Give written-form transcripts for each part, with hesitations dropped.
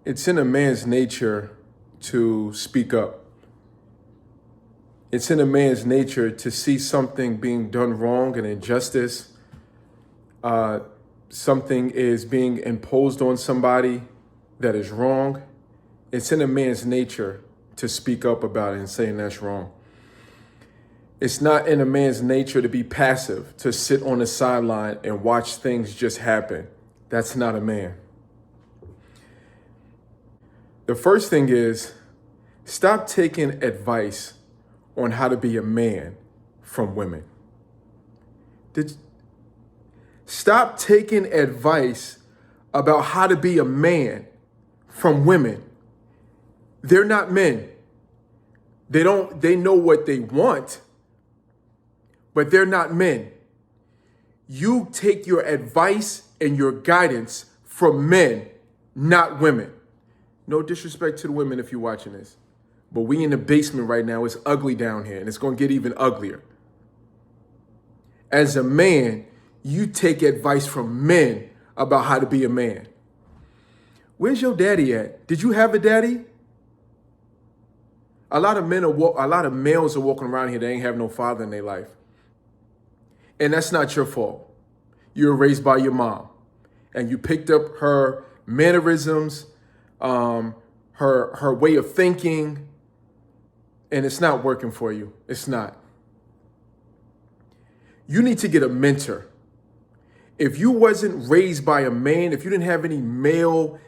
It's in a man's nature to speak up. It's in a man's nature to see something being done wrong, an injustice, something is being imposed on somebody that is wrong. It's in a man's nature to speak up about it and saying that's wrong. It's not in a man's nature to be passive, to sit on the sideline and watch things just happen. That's not a man. The first thing is, stop taking advice on how to be a man from women. Stop taking advice about how to be a man from women. They're not men. They know what they want, but they're not men. You take your advice and your guidance from men, not women. No disrespect to the women if you're watching this, but we in the basement right now. It's ugly down here and it's going to get even uglier. As a man, you take advice from men about how to be a man. Where's your daddy at? Did you have a daddy? A lot of males are walking around here that ain't have no father in their life. And that's not your fault. You were raised by your mom and you picked up her mannerisms, her way of thinking, and it's not working for you. It's not. You need to get a mentor. If you wasn't raised by a man, if you didn't have any male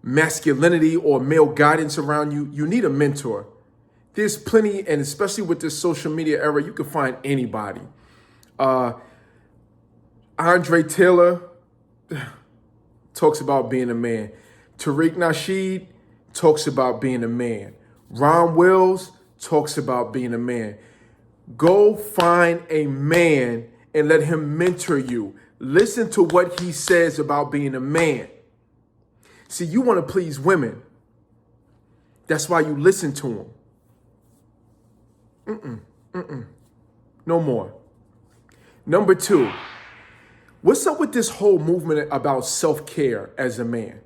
masculinity or male guidance around you, you need a mentor. There's plenty, and especially with this social media era, you can find anybody. Andre Taylor talks about being a man. Tariq Nasheed talks about being a man. Ron Wills talks about being a man. Go find a man and let him mentor you. Listen to what he says about being a man. See, you want to please women. That's why you listen to him. No more. Number two, what's up with this whole movement about self-care as a man?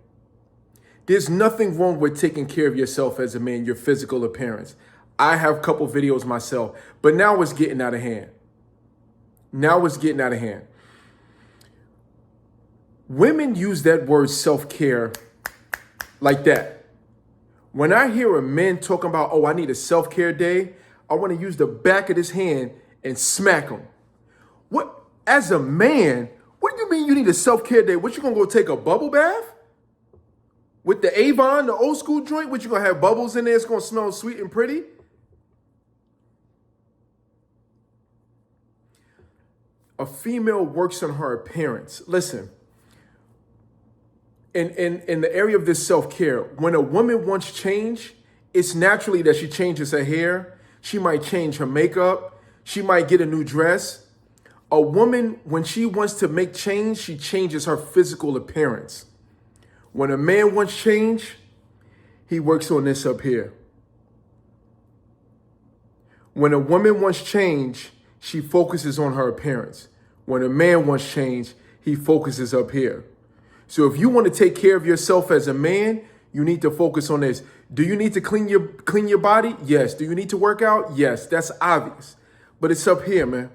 There's nothing wrong with taking care of yourself as a man, your physical appearance. I have a couple videos myself, but now it's getting out of hand. Women use that word self-care like that. When I hear a man talking about, oh, I need a self-care day, I want to use the back of his hand and smack him. What, as a man, what do you mean you need a self-care day? What, you gonna go take a bubble bath? With the Avon, the old school joint, what, you gonna have bubbles in there? It's gonna smell sweet and pretty? A female works on her appearance. Listen, in the area of this self-care, when a woman wants change, it's naturally that she changes her hair. She might change her makeup. She might get a new dress. A woman, when she wants to make change, she changes her physical appearance. When a man wants change, he works on this up here. When a woman wants change, she focuses on her appearance. When a man wants change, he focuses up here. So if you want to take care of yourself as a man, you need to focus on this. Do you need to clean your body? Yes. Do you need to work out? Yes. That's obvious. But it's up here, man.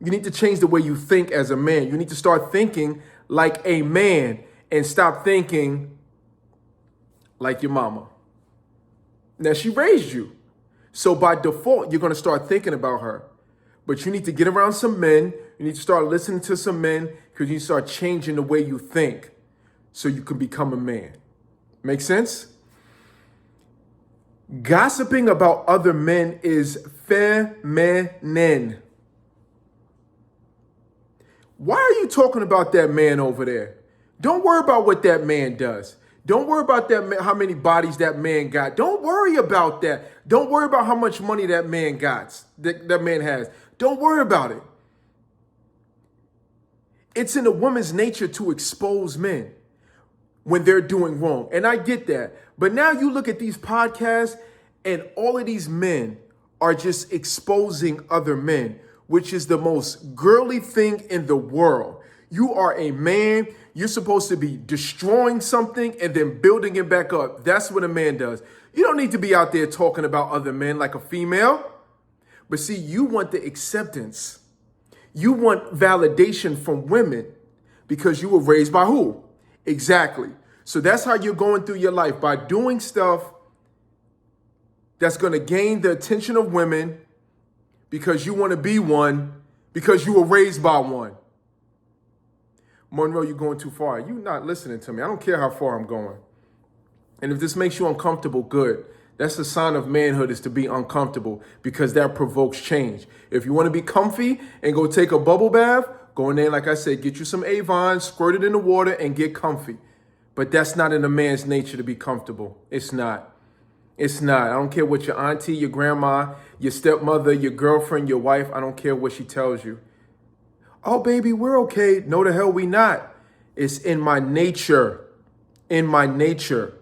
You need to change the way you think as a man. You need to start thinking like a man and stop thinking like your mama. Now, she raised you. So by default, you're going to start thinking about her. But you need to get around some men. You need to start listening to some men because you need to start changing the way you think so you can become a man. Make sense? Gossiping about other men is feminine. Why are you talking about that man over there? Don't worry about what that man does. Don't worry about that man, how many bodies that man got. Don't worry about that. Don't worry about how much money that man got, that man has. Don't worry about it. It's in a woman's nature to expose men when they're doing wrong. And I get that. But now you look at these podcasts and all of these men are just exposing other men, which is the most girly thing in the world. You are a man. You're supposed to be destroying something and then building it back up. That's what a man does. You don't need to be out there talking about other men like a female. But see, you want the acceptance. You want validation from women because you were raised by who? Exactly. So that's how you're going through your life, by doing stuff that's going to gain the attention of women because you want to be one, because you were raised by one. Monroe, you're going too far. You're not listening to me. I don't care how far I'm going. And if this makes you uncomfortable, good. That's the sign of manhood, is to be uncomfortable, because that provokes change. If you want to be comfy and go take a bubble bath, go in there, like I said, get you some Avon, squirt it in the water and get comfy. But that's not in a man's nature to be comfortable. It's not. It's not. I don't care what your auntie, your grandma, your stepmother, your girlfriend, your wife, I don't care what she tells you. Oh, baby, we're okay. No, the hell we not. It's in my nature. In my nature.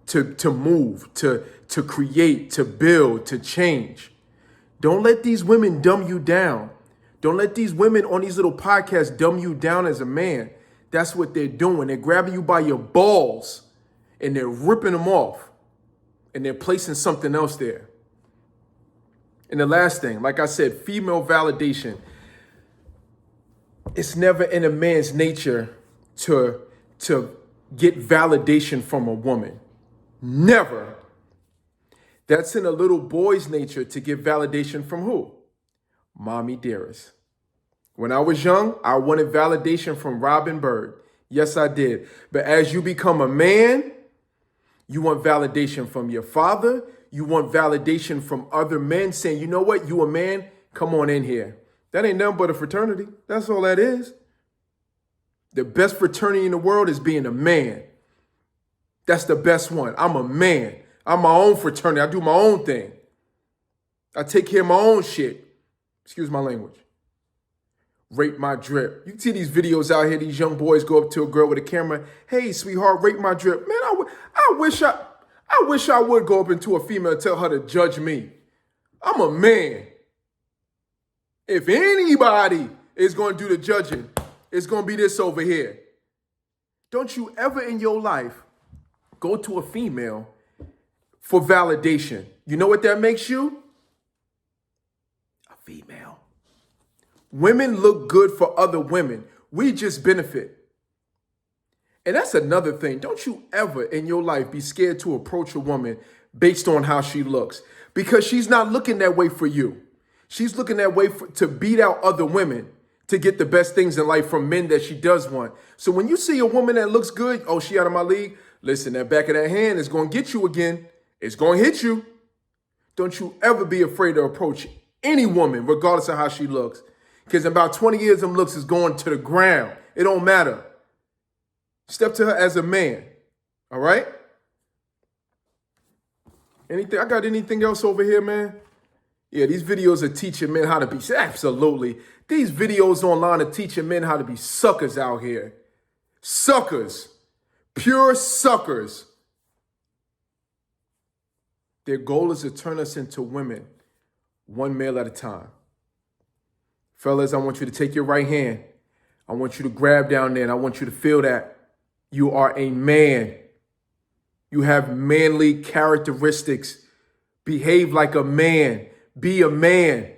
To move, to create, to build, to change. Don't let these women dumb you down. Don't let these women on these little podcasts dumb you down as a man. That's what they're doing. They're grabbing you by your balls and they're ripping them off and they're placing something else there. And the last thing, like I said, female validation. It's never in a man's nature to get validation from a woman. Never. That's in a little boy's nature to get validation from who? Mommy dearest. When I was young, I wanted validation from Robin Bird. Yes, I did. But as you become a man, you want validation from your father. You want validation from other men saying, you know what, you a man, come on in here. That ain't nothing but a fraternity. That's all that is. The best fraternity in the world is being a man. That's the best one. I'm a man. I'm my own fraternity. I do my own thing. I take care of my own shit. Excuse my language. Rate my drip. You can see these videos out here. These young boys go up to a girl with a camera. Hey, sweetheart, rate my drip. Man, I wish I would go up into a female and tell her to judge me. I'm a man. If anybody is going to do the judging, it's going to be this over here. Don't you ever in your life go to a female for validation. You know what that makes you? A female. Women look good for other women. We just benefit. And that's another thing. Don't you ever in your life be scared to approach a woman based on how she looks, because she's not looking that way for you. She's looking that way to beat out other women, to get the best things in life from men that she does want. So when you see a woman that looks good, oh, she out of my league, listen, that back of that hand is going to get you again. It's going to hit you. Don't you ever be afraid to approach any woman, regardless of how she looks. Because in about 20 years, them looks is going to the ground. It don't matter. Step to her as a man. All right? I got anything else over here, man? Yeah, these videos are teaching men how to be, absolutely. These videos online are teaching men how to be suckers out here. Suckers. Pure suckers. Their goal is to turn us into women, one male at a time. Fellas, I want you to take your right hand. I want you to grab down there, and I want you to feel that you are a man. You have manly characteristics. Behave like a man. Be a man.